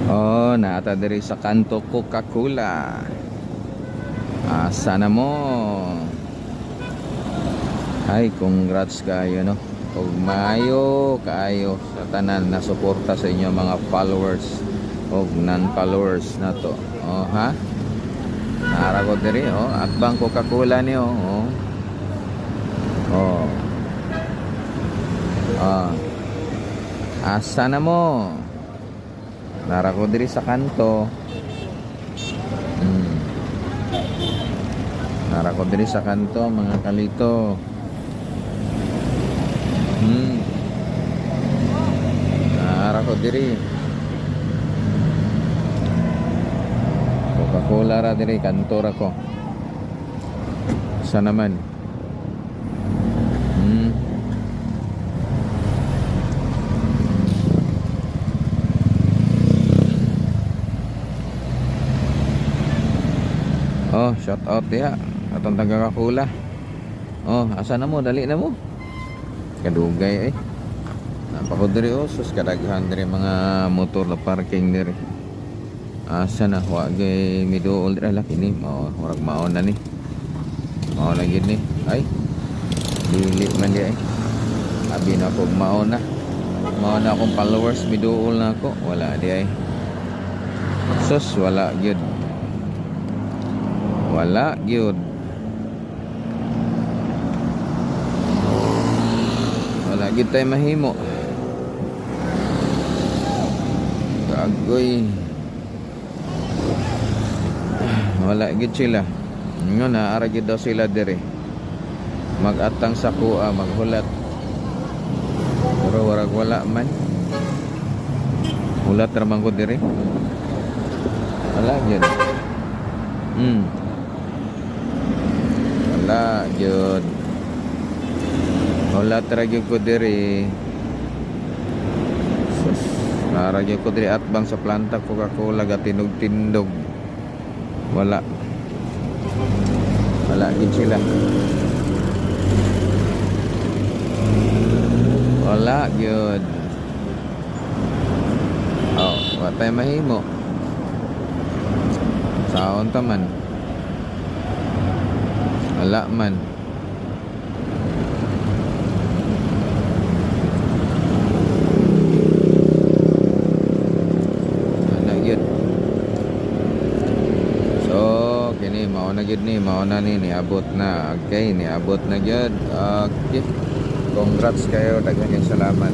Oh, naata diri sa kanto Coca-Cola. Asa na mo? Ay, congrats kayo, no? Og maayo kaayo sa tanan na suporta sa inyo mga followers og non-followers na to. Oh, ha? Naara ko diri, oh, at bang Coca-Cola niyo, oh. Oh. Ah. Asa na mo? Nara ko diri sa kanto. Nara ko diri sa kanto mga kalito. Nara ko diri. Coca-Cola ra diri kanto ra ko. Sa naman. Oh, shout out ya atong taga-Kakula. Oh, asa na mo? Dali na mo. Kadugay napako diri, oh, sus kadaghan diri mga motor na parking diri. Asa na wa gay miduol diri laki ni. Oh, murag maon na ni. Maon na gid ni. Ay. Dili man di ay. Abi na ko maon na. Maon na akong followers miduol na ako. Wala di ay. Sus wala gyud. Wala gyud. Wala gyud tay mahimo. Kagoy. Wala gyud sila. Nga naara gyud daw sila dire. Magatang sa kuha, maghulat. Pero warag wala man. Hulat ramang ko dire. Wala gyud. Wala gyud. Wala gyud ko diri. Nara gyud ko diri atbang sa planta Coca-Cola gatinog-tindog. Wala. Wala gyud sila. Wala gyud. Oh, wa tay mahimo. Saon ta man. Wala man. Wala gyud. So, kini mao na gyud ni, mao na ni niabot na. Okay, niabot na gyud. Okay. Congrats kayo, daghang salamat.